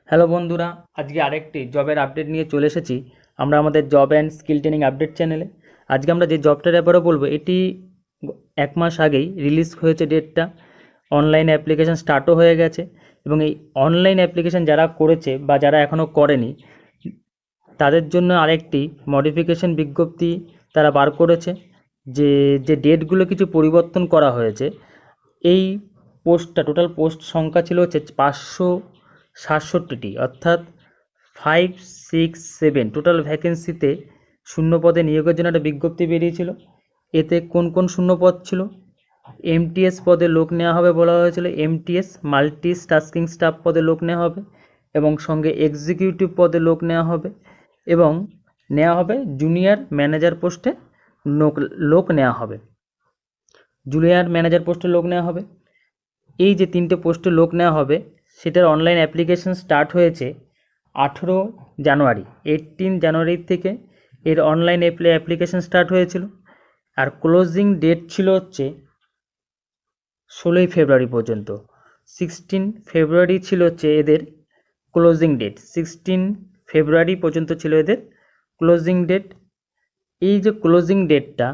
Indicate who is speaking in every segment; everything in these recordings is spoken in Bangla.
Speaker 1: হ্যালো বন্ধুরা, আজকে আরেকটি জবের আপডেট নিয়ে চলে এসেছি আমরা আমাদের job and skill training update চ্যানেলে। আজকে আমরা যে জবটার ব্যাপারে বলবো, এটি 1 মাস আগেই রিলিজ হয়েছে ডেটটা। অনলাইন অ্যাপ্লিকেশান স্টার্টও হয়ে গেছে এবং এই অনলাইন অ্যাপ্লিকেশান যারা করেছে বা যারা এখনও করেনি তাদের জন্য আরেকটি মডিফিকেশন বিজ্ঞপ্তি তারা বার করেছে। যে যে ডেটগুলো কিছু পরিবর্তন করা হয়েছে। এই পোস্টটা টোটাল পোস্ট সংখ্যা ছিল হচ্ছে 567টি, অর্থাৎ 567 টোটাল ভ্যাকেন্সিতে শূন্য পদে নিয়োগের জন্য একটা বিজ্ঞপ্তি বেরিয়েছিল। এতে কোন কোন শূন্য পদ ছিল? এমটিএস পদে লোক নেওয়া হবে বলা হয়েছিল, এমটিএস মাল্টি টাস্কিং স্টাফ পদে লোক নেওয়া হবে এবং সঙ্গে এক্সিকিউটিভ পদে লোক নেওয়া হবে এবং নেওয়া হবে জুনিয়র ম্যানেজার পোস্টে লোক নেওয়া হবে। জুনিয়র ম্যানেজার পোস্টে লোক নেওয়া হবে। এই যে 3টে পোস্টে লোক নেওয়া হবে সেটার অনলাইন অ্যাপ্লিকেশন স্টার্ট হয়েছে 18 জানুয়ারি। 18 জানুয়ারি থেকে এর অনলাইন অ্যাপ্লিকেশন স্টার্ট হয়েছিল আর ক্লোজিং ডেট ছিল হচ্ছে 16 ফেব্রুয়ারি পর্যন্ত। 16 ফেব্রুয়ারি ছিল হচ্ছে এদের ক্লোজিং ডেট। 16 ফেব্রুয়ারি পর্যন্ত ছিল এদের ক্লোজিং ডেট। এই যে ক্লোজিং ডেটটা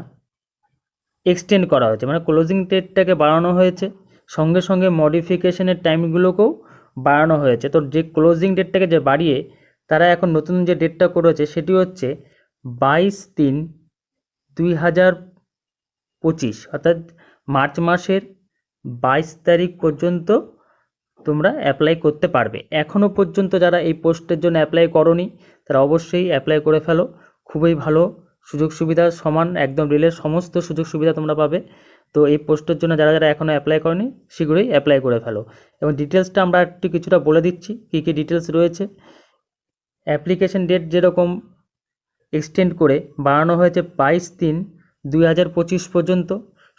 Speaker 1: এক্সটেন্ড করা হয়েছে, মানে ক্লোজিং ডেটটাকে বাড়ানো হয়েছে, সঙ্গে সঙ্গে মডিফিকেশনের টাইমগুলোকেও বাড়ানো হয়েছে। তো যে ক্লোজিং ডেটটাকে যে বাড়িয়ে তারা এখন নতুন যে ডেটটা করেছে সেটি হচ্ছে 22/3/2025, অর্থাৎ মার্চ মাসের 22 তারিখ পর্যন্ত তোমরা অ্যাপ্লাই করতে পারবে। এখনও পর্যন্ত যারা এই পোস্টের জন্য অ্যাপ্লাই করোনি তারা অবশ্যই অ্যাপ্লাই করে ফেলো। খুবই ভালো সুযোগ সুবিধা, সমান একদম রেলের সমস্ত সুযোগ সুবিধা তোমরা পাবে। তো এই পোস্টের জন্য যারা যারা এখনও অ্যাপ্লাই করনি শীঘ্রই অ্যাপ্লাই করে ফেলো। এবং ডিটেলসটা আমরা একটু কিছুটা বলে দিচ্ছি কী কী ডিটেলস রয়েছে। অ্যাপ্লিকেশন ডেট যেরকম এক্সটেন্ড করে বাড়ানো হয়েছে 22/3/2025 পর্যন্ত,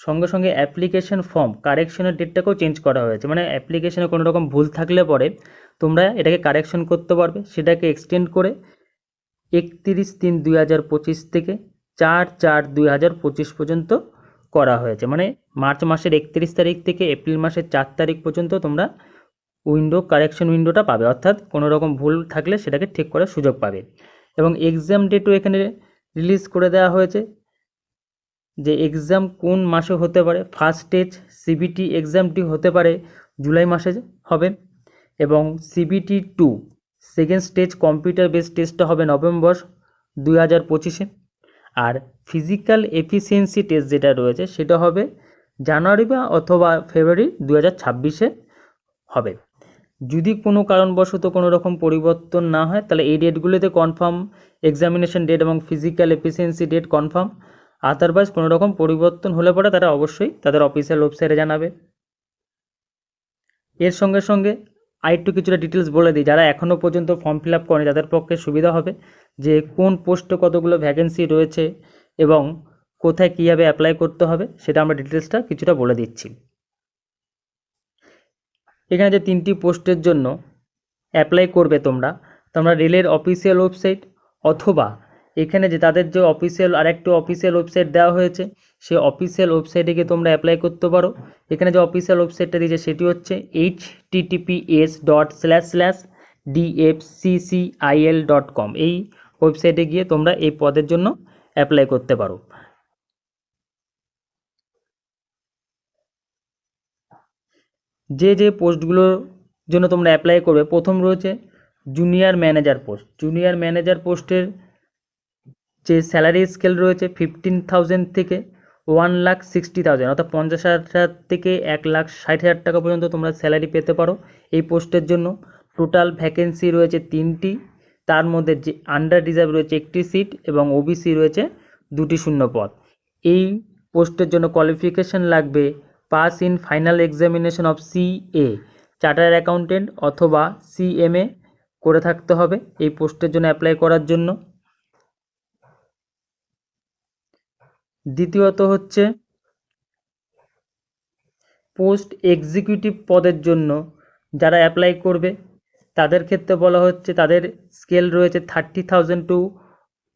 Speaker 1: সঙ্গে সঙ্গে অ্যাপ্লিকেশন ফর্ম কারেকশনের ডেটটাকেও চেঞ্জ করা হয়েছে। মানে অ্যাপ্লিকেশনে কোনো রকম ভুল থাকলে পরে তোমরা এটাকে কারেকশন করতে পারবে, সেটাকে এক্সটেন্ড করে 31/3/2025 থেকে 4/4/2025 পর্যন্ত করা হয়েছে। মানে মার্চ মাসের 31 তারিখ থেকে এপ্রিল মাসের 4 তারিখ পর্যন্ত তোমরা কারেকশন উইন্ডোটা পাবে, অর্থাৎ কোনো রকম ভুল থাকলে সেটাকে ঠিক করার সুযোগ পাবে। এবং এক্সাম ডেটও এখানে রিলিজ করে দেওয়া হয়েছে যে এক্সাম কোন মাসে হতে পারে। ফার্স্ট স্টেজ সিবিটি এক্সামটি হতে পারে জুলাই মাসে হবে এবং CBT 2 second stage computer based টেস্টটা হবে নভেম্বর 2025-এ। আর ফিজিক্যাল এফিসিয়েন্সি টেস্ট যেটা রয়েছে সেটা হবে জানুয়ারি বা অথবা ফেব্রুয়ারি 2026-এ হবে। যদি কোনো কারণবশত কোনো রকম পরিবর্তন না হয় তাহলে এই ডেটগুলোতে কনফার্ম এক্সামিনেশন ডেট এবং physical efficiency date confirm. Otherwise কোনো রকম পরিবর্তন হলে পরে তারা অবশ্যই তাদের অফিসিয়াল ওয়েবসাইটে জানাবে। এর সঙ্গে সঙ্গে আরেকটু কিছুটা ডিটেলস বলে দিই, যারা এখনও পর্যন্ত ফর্ম ফিল আপ করেনি তাদের পক্ষে সুবিধা হবে যে কোন পোস্টে কতগুলো ভ্যাকেন্সি রয়েছে এবং কোথায় কীভাবে অ্যাপ্লাই করতে হবে সেটা আমরা ডিটেলসটা কিছুটা বলে দিচ্ছি। এখানে যে 3টি পোস্টের জন্য অ্যাপ্লাই করবে তোমরা রেলের অফিসিয়াল ওয়েবসাইট অথবা এখানে যে তাদের যে অফিসিয়াল আরেকটু অফিসিয়াল ওয়েবসাইট দেওয়া হয়েছে সেই অফিসিয়াল ওয়েবসাইটে গিয়ে তোমরা অ্যাপ্লাই করতে পারো। এখানে যে অফিসিয়াল ওয়েবসাইটটা দিয়েছে সেটি হচ্ছে https://dfccil.com। এই ওয়েবসাইটে গিয়ে তোমরা এই পদের জন্য অ্যাপ্লাই করতে পারো। যে যে পোস্টগুলোর জন্য তোমরা অ্যাপ্লাই করবে, প্রথম রয়েছে junior manager post. Junior manager পোস্টের যে স্যালারি স্কেল রয়েছে 15,000 থেকে 1,60,000, অর্থাৎ 50,000 থেকে 1,60,000 টাকা পর্যন্ত তোমরা স্যালারি পেতে পারো এই পোস্টের জন্য। টোটাল ভ্যাকেন্সি রয়েছে 3টি, তার মধ্যে যে আন্ডার রিজার্ভ রয়েছে 1টি সিট এবং ওবিসি রয়েছে 2টি শূন্য পদ। এই পোস্টের জন্য কোয়ালিফিকেশন লাগবে pass in final examination of CA chartered accountant অথবা CMA করে থাকতে হবে এই পোস্টের জন্য অ্যাপ্লাই করার জন্য। দ্বিতীয়ত হচ্ছে পোস্ট এক্সিকিউটিভ পদের জন্য যারা অ্যাপ্লাই করবে তাদের ক্ষেত্রে বলা হচ্ছে তাদের স্কেল রয়েছে 30,000 টু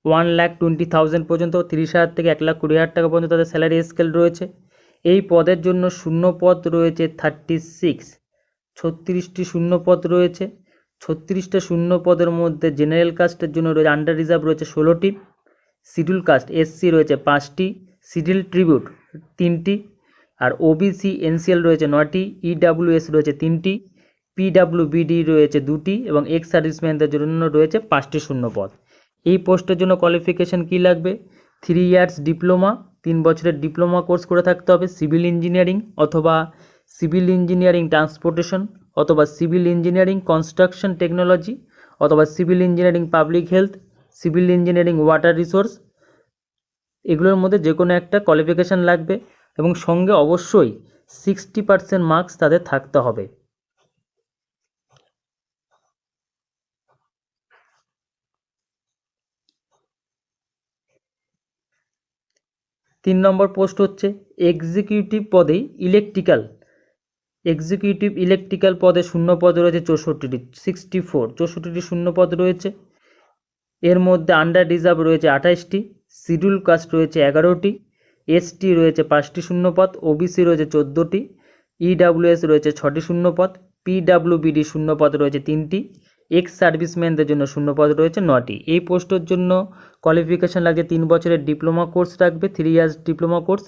Speaker 1: 1,20,000 পর্যন্ত, 30,000 থেকে 1,20,000 টাকা পর্যন্ত তাদের স্যালারি স্কেল রয়েছে। এই পদের জন্য শূন্য পদ রয়েছে 36টি শূন্য পদ রয়েছে। 36টা শূন্য পদের মধ্যে জেনারেল কাস্টের জন্য রয়েছে আন্ডার রিজার্ভ রয়েছে 16টি, শিডিউল কাস্ট এসসি রয়েছে 5টি, শিডিউল ট্রিবিউট 3টি, আর ওবিসি এনসিএল রয়েছে 9টি, ইডাব্লিউএস রয়েছে 3টি, পিডাব্লিউবিডি রয়েছে 2টি এবং এক্স সার্ভিসম্যানদের জন্য রয়েছে 5টি শূন্য পদ। এই পোস্টের জন্য কোয়ালিফিকেশান কী লাগবে? 3 ইয়ার্স ডিপ্লোমা, 3 বছরের ডিপ্লোমা কোর্স করে থাকতে হবে, সিভিল ইঞ্জিনিয়ারিং অথবা সিভিল ইঞ্জিনিয়ারিং ট্রান্সপোর্টেশন অথবা সিভিল ইঞ্জিনিয়ারিং কনস্ট্রাকশন টেকনোলজি অথবা civil engineering public health, civil engineering water resource, এগুলোর মধ্যে যে কোনো একটা কোয়ালিফিকেশান লাগবে এবং সঙ্গে অবশ্যই 60% মার্কস তাদের থাকতে হবে। তিন নম্বর পোস্ট হচ্ছে এক্সিকিউটিভ পদে এক্সিকিউটিভ ইলেকট্রিক্যাল পদে শূন্য পদ রয়েছে 64টি শূন্য পদ রয়েছে। এর মধ্যে আন্ডার রিজার্ভ রয়েছে 28টি, শিডিউল কাস্ট রয়েছে 11টি, এসটি রয়েছে 5টি শূন্য পদ, ওবিসি রয়েছে 14টি, ইডাব্লিউএস রয়েছে 6টি শূন্য পদ, পিডাব্লিউবিডি শূন্য পদ রয়েছে 3টি, এক্স সার্ভিসম্যানদের জন্য শূন্য পদ রয়েছে 9টি। এই পোস্টের জন্য কোয়ালিফিকেশান লাগছে 3 বছরের ডিপ্লোমা কোর্স রাখবে, 3 ইয়ার্স ডিপ্লোমা কোর্স,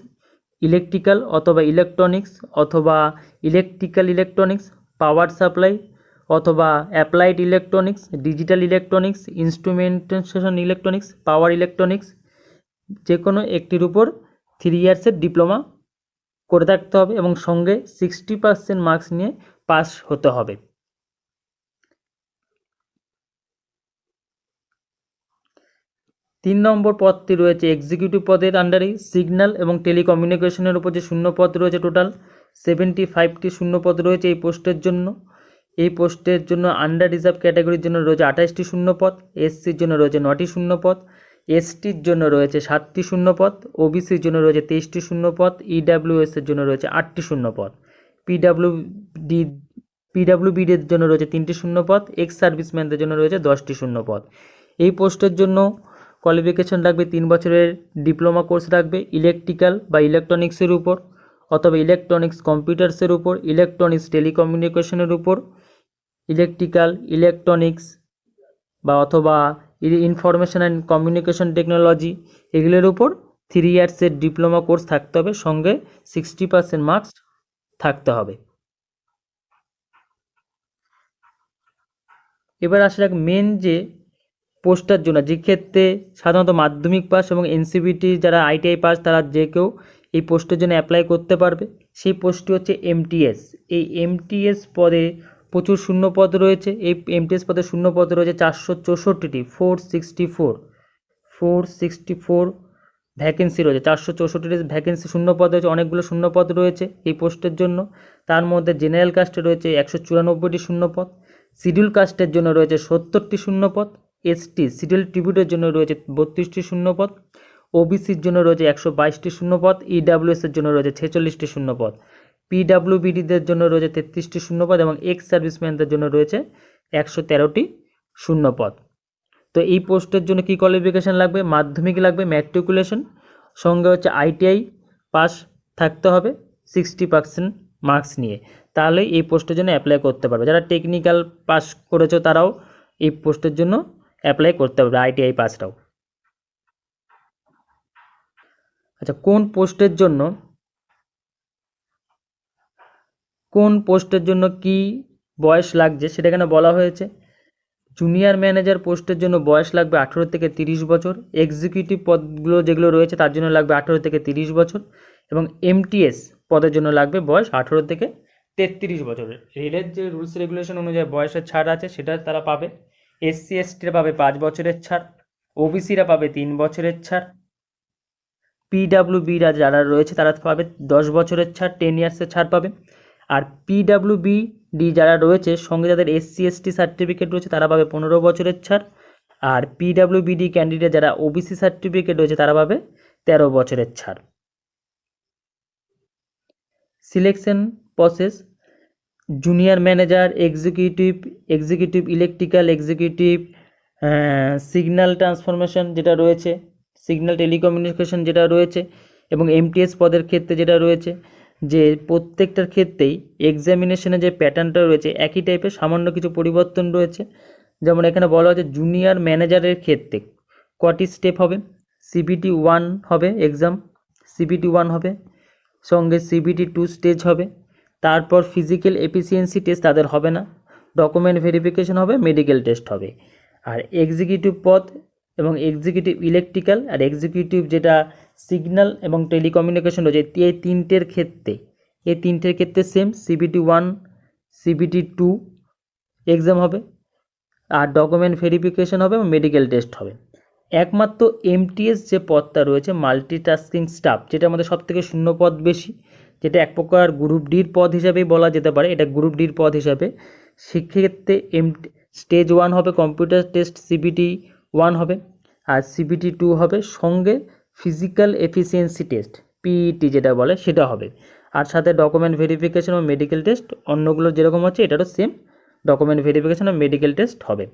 Speaker 1: ইলেকট্রিক্যাল অথবা ইলেকট্রনিক্স অথবা ইলেকট্রনিক্স, পাওয়ার সাপ্লাই অথবা applied electronics, digital electronics, instrumentation electronics, power electronics, যে কোনো একটির উপর 3 ইয়ার্সের ডিপ্লোমা করে থাকতে হবে এবং সঙ্গে 60% মার্কস নিয়ে পাস হতে হবে। তিন নম্বর পদটি রয়েছে এক্সিকিউটিভ পদের আন্ডারে সিগন্যাল এবং টেলিকমিউনিকেশনের উপর যে শূন্য পদ রয়েছে টোটাল 75টি শূন্য পদ রয়েছে এই পোস্টের জন্য। এই পোস্টের জন্য আন্ডার রিজার্ভ ক্যাটাগরির জন্য রয়েছে 28টি শূন্য পদ, এসসির জন্য রয়েছে 9টি শূন্য পদ, এসটির জন্য রয়েছে 7টি শূন্য পদ, ওবিসির জন্য রয়েছে 23টি শূন্য পদ, ইডাব্লিউএসের জন্য রয়েছে 8টি শূন্য পদ, পিডাব্লিউবিডির জন্য রয়েছে 3টি শূন্য পদ, এক্স সার্ভিসম্যানদের জন্য রয়েছে 10টি শূন্য পদ। এই পোস্টের জন্য কোয়ালিফিকেশন রাখবে 3 বছরের ডিপ্লোমা কোর্স রাখবে ইলেকট্রিক্যাল বা ইলেকট্রনিক্সের উপর অথবা ইলেকট্রনিক্স কম্পিউটার্সের উপর, ইলেকট্রনিক্স টেলিকমিউনিকেশনের উপর, ইলেকট্রিক্যাল ইলেকট্রনিক্স বা অথবা ইনফরমেশন অ্যান্ড কমিউনিকেশন টেকনোলজি, এগুলোর উপর 3 ইয়ার্সের ডিপ্লোমা কোর্স থাকতে হবে, সঙ্গে 60% মার্কস থাকতে হবে। এবার আসা যাক মেন যে পোস্টার জন্য, যে ক্ষেত্রে সাধারণত মাধ্যমিক পাস এবং এনসিবিটি যারা আইটিআই পাস তারা যে কেউ এই পোস্টের জন্য অ্যাপ্লাই করতে পারবে। সেই পোস্টটি হচ্ছে এমটিএস। এই এমটিএস পদে প্রচুর শূন্য পদ রয়েছে। এই এমটিএস পদে শূন্য পদ রয়েছে 464টি, 464 ভ্যাকেন্সি রয়েছে, 464টি ভ্যাকেন্সি শূন্য পদ রয়েছে, অনেকগুলো শূন্য পদ রয়েছে এই পোস্টের জন্য। তার মধ্যে জেনারেল কাস্টে রয়েছে 194টি শূন্য পদ, শিডিউল কাস্টের জন্য রয়েছে 70টি শূন্য পদ, এসটি শিডিউল ট্রিবিউটের জন্য রয়েছে 32টি শূন্য পদ, ওবিসির জন্য রয়েছে 122টি শূন্য পদ, ইডাব্লিউএসের জন্য রয়েছে 46টি শূন্য পদ, পিডাব্লিউবিডিদের জন্য রয়েছে 33টি শূন্য পদ এবং এক্স সার্ভিসম্যানদের জন্য রয়েছে 113টি শূন্য পদ। তো এই পোস্টের জন্য কি কোয়ালিফিকেশান লাগবে? মাধ্যমিক লাগবে, ম্যাট্রিকুলেশন, সঙ্গে হচ্ছে আইটিআই পাস থাকতে হবে 60% মার্কস নিয়ে, তাহলে এই পোস্টের জন্য অ্যাপ্লাই করতে পারবে। যারা টেকনিক্যাল পাস করেছো তারাও এই পোস্টের জন্য অ্যাপ্লাই করতে পারবে, আইটিআই পাসটাও। আচ্ছা, কোন পোস্টের জন্য কি বয়স লাগছে সেটা এখানে বলা হয়েছে। জুনিয়র ম্যানেজার পোস্টের জন্য বয়স লাগবে 18 থেকে 30 বছর, এক্সিকিউটিভ পদগুলো যেগুলো রয়েছে তার জন্য লাগবে 18 থেকে 30 বছর এবং এমটিএস পদের জন্য লাগবে বয়স 18 থেকে 33 বছরের। রেলের যে রুলস রেগুলেশন অনুযায়ী বয়সের ছাড় আছে সেটা তারা পাবে। এসসি এসটিরা পাবে 5 বছরের ছাড়, ওবিসিরা পাবে 3 বছরের ছাড়, পিডাব্লিউবিরা যারা রয়েছে তারা পাবে 10 বছরের ছাড়, 10 ইয়ার্সের ছাড় পাবে। আর পিডাব্লিউবিডি যারা রয়েছে সঙ্গে যাদের এসসি এসটি সার্টিফিকেট রয়েছে তারা পাবে 15 বছরের ছাড়। আর পিডাব্লিউবিডি ক্যান্ডিডেট যারা ওবিসি সার্টিফিকেট রয়েছে তারা পাবে 13 বছরের ছাড়। Selection process: junior manager, executive electrical, executive signal transformation যেটা রয়েছে, সিগন্যাল টেলিকমিউনিকেশন যেটা রয়েছে এবং এমটিএস পদের ক্ষেত্রে যেটা রয়েছে যে প্রত্যেকটার ক্ষেত্রেই এক্সামিনেশনের যে প্যাটার্নটা রয়েছে একই টাইপের, সামান্য কিছু পরিবর্তন রয়েছে। যেমন এখানে বলা হচ্ছে জুনিয়র ম্যানেজারের ক্ষেত্রে কটি স্টেপ হবে, সিবিটি 1 হবে এক্সাম, সিবিটি 1 হবে, সঙ্গে সিবিটি 2 স্টেজ হবে, তারপর ফিজিক্যাল এফিসিয়েন্সি টেস্ট তাদের হবে না, ডকুমেন্ট ভেরিফিকেশন হবে, মেডিকেল টেস্ট হবে। আর এক্সিকিউটিভ পদ এবং এক্সিকিউটিভ ইলেকট্রিক্যাল আর এক্সিকিউটিভ যেটা সিগন্যাল এবং টেলিকমিউনিকেশন রয়েছে, এই তিনটের ক্ষেত্রে সেম সিবিটি 1 সিবিটি 2 এক্সাম হবে, আর ডকুমেন্ট ভেরিফিকেশন হবে এবং মেডিকেল টেস্ট হবে। একমাত্র এমটিএস যে পদটা রয়েছে মাল্টিটাস্কিং স্টাফ, যেটা আমাদের সবথেকে শূন্য পদ বেশি, যেটা এক প্রকার গ্রুপ ডির পদ হিসাবেই বলা যেতে পারে, এটা গ্রুপ ডির পদ হিসাবে, সেক্ষেত্রে স্টেজ 1 হবে কম্পিউটার টেস্ট, সিবিটি 1 হবে, আর সিবিটি 2 হবে, সঙ্গে ফিজিক্যাল এফিসিয়েন্সি টেস্ট পিইটি যেটা বলে সেটা হবে, আর সাথে ডকুমেন্ট ভেরিফিকেশন ও মেডিকেল টেস্ট অন্যগুলো যেরকম হচ্ছে এটারও সেম ডকুমেন্ট ভেরিফিকেশন ও মেডিকেল টেস্ট হবে।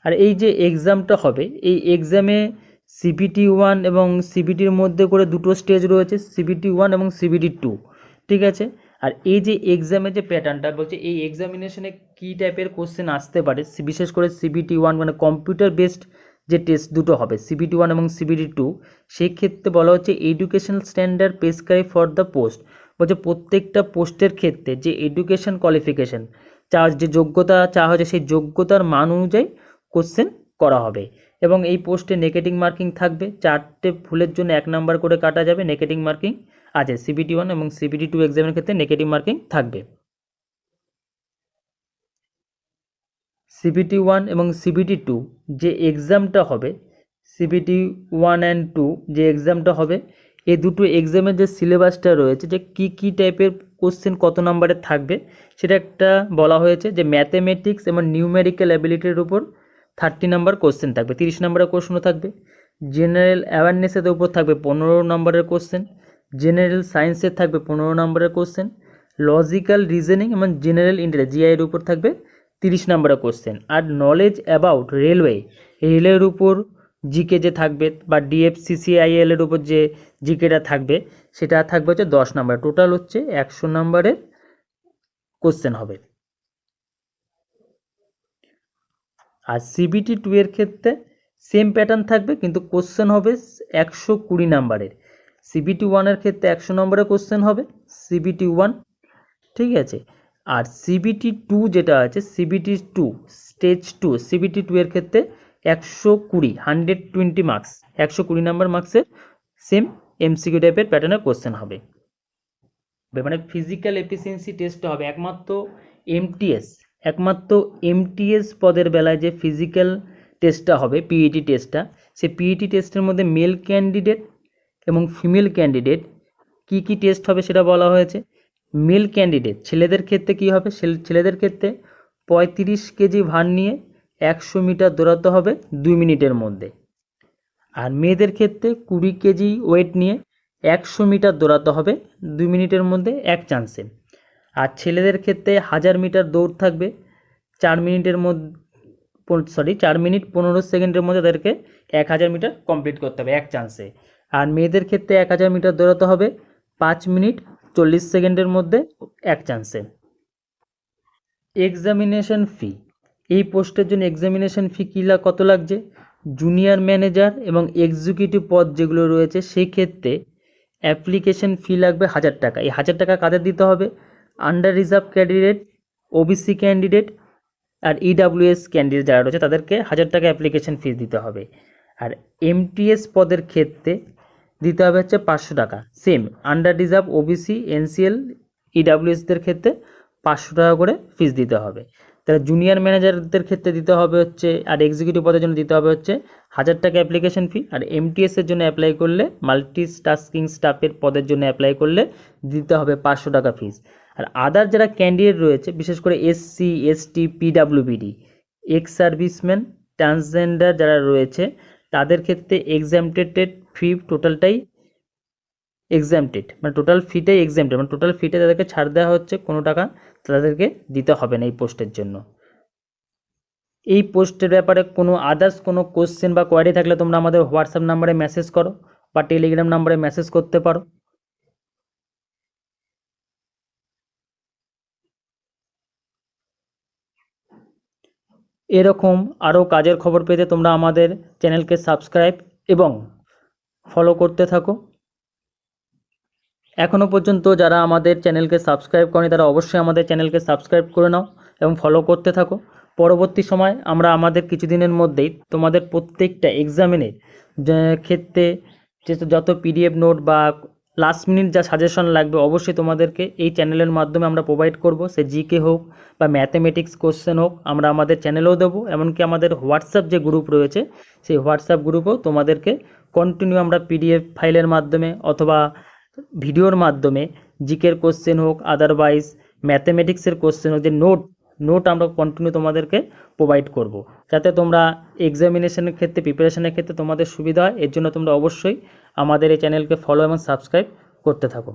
Speaker 1: আর এই যে এক্সামটা হবে, এই এক্সামে সিবিটি 1 এবং সিবিটির মধ্যে করে দুটো স্টেজ রয়েছে, সিবিটি 1 এবং সিবিটি 2, ঠিক আছে। আর এই যে এক্সামের যে প্যাটার্নটা বলছে, এই এক্সামিনেশনে কী টাইপের কোশ্চেন আসতে পারে, বিশেষ করে সিবিটি 1 মানে কম্পিউটার বেসড যে টেস্ট দুটো হবে সিবিটি 1 এবং সিবিটি 2, সেই ক্ষেত্রে বলা হচ্ছে educational standard prescribe for the post, বলছে প্রত্যেকটা পোস্টের ক্ষেত্রে যে এডুকেশন কোয়ালিফিকেশান যে যোগ্যতা চাওয়া হয়েছে সেই যোগ্যতার মান অনুযায়ী কোশ্চেন করা হবে। এবং এই পোস্টে নেগেটিভ মার্কিং থাকবে, 4টে ভুলের জন্য 1 নাম্বার করে কাটা যাবে, নেগেটিভ মার্কিং আছে সিবিটি 1 এবং সিবিটি 2 এক্সামের ক্ষেত্রে নেগেটিভ মার্কিং থাকবে। সিবিটি 1 এবং সিবিটি 2 যে এক্সামটা হবে, সিবিটি 1 অ্যান্ড 2 যে এক্সামটা হবে, এই দুটো এক্সামের যে সিলেবাসটা রয়েছে, যে কী টাইপের কোশ্চেন কত নাম্বারের থাকবে, সেটা একটা বলা হয়েছে যে ম্যাথমেটিক্স এবং নিউমেরিক্যাল অ্যাবিলিটির উপর 30 নাম্বার কোশ্চেন থাকবে, 30 নাম্বারের কোশ্চেনও থাকবে, জেনারেল অ্যাওয়ারনেসের উপর থাকবে 15 নাম্বারের কোশ্চেন, জেনারেল সায়েন্সের থাকবে 15 নাম্বারের কোশ্চেন, লজিক্যাল রিজনিং এবং জেনারেল ইন্টেলিজেন্স জিআই এর উপর থাকবে 30 নাম্বারের কোশ্চেন, আর নলেজ অ্যাবাউট রেলের উপর জিকে যে থাকবে বা ডিএফসিসিআইএল এর উপর যে জিকেটা থাকবে সেটা থাকবে হচ্ছে 10 নাম্বার, টোটাল হচ্ছে 100 নাম্বারের কোশ্চেন হবে। আর সিবিটি 2 এর ক্ষেত্রে সেম প্যাটার্ন থাকবে, কিন্তু কোশ্চেন হবে 120 নাম্বারের। সিবিটি 1 এর ক্ষেত্রে 100 নম্বরের কোশ্চেন হবে, সিবিটি 1, ঠিক আছে। আর সিবিটি 2 যেটা আছে, সিবিটি 2 স্টেজ 2, সিবিটি 2 এর ক্ষেত্রে 120 মার্কস, 120 নাম্বার মার্কসের সেম এমসিকিউ টাইপের প্যাটার্নের কোশ্চেন হবে। মানে ফিজিক্যাল এফিসিয়েন্সি টেস্ট হবে একমাত্র এমটিএস পদের বেলায় যে ফিজিক্যাল টেস্টটা হবে, পিইটি টেস্টটা, সেই পিইটি টেস্টের মধ্যে মেল ক্যান্ডিডেট এবং ফিমেল ক্যান্ডিডেট কি টেস্ট হবে সেটা বলা হয়েছে। মেল ক্যান্ডিডেট ছেলেদের ক্ষেত্রে কি হবে, ছেলেদের ক্ষেত্রে 35 কেজি ভার নিয়ে 100 মিটার দৌড়াতে হবে 2 মিনিটের মধ্যে, আর মেয়েদের ক্ষেত্রে 20 কেজি ওয়েট নিয়ে 100 মিটার দৌড়াতে হবে 2 মিনিটের মধ্যে এক চান্সে। আর ছেলেদের ক্ষেত্রে 1000 মিটার দৌড় থাকবে 4 মিনিটের মধ্যে, 4 মিনিট 15 সেকেন্ডের মধ্যে তাদেরকে 1000 মিটার কমপ্লিট করতে হবে এক চান্সে। আর মেয়েদের ক্ষেত্রে 1000 মিটার দৌড়াতে হবে 5 মিনিট 40 সেকেন্ডের মধ্যে এক চান্সে। এক্সামিনেশন ফি, এই পোস্টের জন্য এক্সামিনেশন ফি কত লাগছে, জুনিয়র ম্যানেজার এবং এক্সিকিউটিভ পদ যেগুলো রয়েছে সেই ক্ষেত্রে অ্যাপ্লিকেশন ফি লাগবে 1000 টাকা। এই 1000 টাকা কাদের দিতে হবে, under reserve candidate, OBC candidate আর ইডাব্লিউএস ক্যান্ডিডেট যারা রয়েছে তাদেরকে 1000 টাকা অ্যাপ্লিকেশন ফিস দিতে হবে। আর এমটিএস পদের ক্ষেত্রে দিতে হবে হচ্ছে 500 টাকা, same under reserve, OBC, NCL, ইডাব্লিউএসদের ক্ষেত্রে 500 টাকা করে ফিস দিতে হবে। তাহলে জুনিয়র ম্যানেজারদের ক্ষেত্রে দিতে হবে হচ্ছে, আর এক্সিকিউটিভ পদের জন্য দিতে হবে হচ্ছে 1000 টাকা অ্যাপ্লিকেশন ফি, আর এমটিএসের জন্য অ্যাপ্লাই করলে, মাল্টিটাস্কিং স্টাফের পদের জন্য অ্যাপ্লাই করলে দিতে হবে 500 টাকা ফিস। আর আদার যারা ক্যান্ডিডেট রয়েছে, বিশেষ করে SC, ST, পিডাব্লিউবিডি, ex serviceman, transgender যারা রয়েছে তাদের ক্ষেত্রে এক্সামটেড ফি টোটালটাই এক্সামটেড, মানে টোটাল ফিটাই এক্সামটেড, মানে টোটাল ফিতে তাদেরকে ছাড় দেওয়া হচ্ছে, কোনো টাকা তাদেরকে দিতে হবে না এই পোস্টের জন্য। এই পোস্টের ব্যাপারে কোনো আদার্স কোনো কোশ্চেন বা কোয়ারি থাকলে তোমরা আমাদের হোয়াটসঅ্যাপ নাম্বারে মেসেজ করো, বা টেলিগ্রাম নাম্বারে মেসেজ করতে পারো। এরকম আরও কাজের খবর পেতে তোমরা আমাদের চ্যানেলকে সাবস্ক্রাইব এবং ফলো করতে থাকো। এখনও পর্যন্ত যারা আমাদের চ্যানেলকে সাবস্ক্রাইব করেনি তারা অবশ্যই আমাদের চ্যানেলকে সাবস্ক্রাইব করে নাও এবং ফলো করতে থাকো। পরবর্তী সময় আমরা আমাদের কিছুদিনের মধ্যেই তোমাদের প্রত্যেকটা এক্সামিনের ক্ষেত্রে যত পিডিএফ নোট বা লাস্ট মিনিট যা সাজেশন লাগবে অবশ্যই তোমাদেরকে এই চ্যানেলের মাধ্যমে আমরা প্রোভাইড করব। সে জিকে হোক বা ম্যাথমেটিক্স কোশ্চেন হোক, আমরা আমাদের চ্যানেলেও দেবো। এমনকি আমাদের হোয়াটসঅ্যাপ যে গ্রুপ রয়েছে সেই হোয়াটসঅ্যাপ গ্রুপেও তোমাদেরকে কন্টিনিউ আমরা পিডিএফ ফাইলের মাধ্যমে অথবা ভিডিওর মাধ্যমে জিকের কোশ্চেন হোক, আদারওয়াইজ ম্যাথমেটিক্সের কোশ্চেন হোক, যে নোট আমরা কন্টিনিউ তোমাদেরকে প্রোভাইড করব, যাতে তোমরা এক্সামিনেশনের ক্ষেত্রে প্রিপারেশনের ক্ষেত্রে তোমাদের সুবিধা হয়। এর জন্য তোমরা অবশ্যই আমাদের এই চ্যানেলকে ফলো এবং সাবস্ক্রাইব করতে থাকো।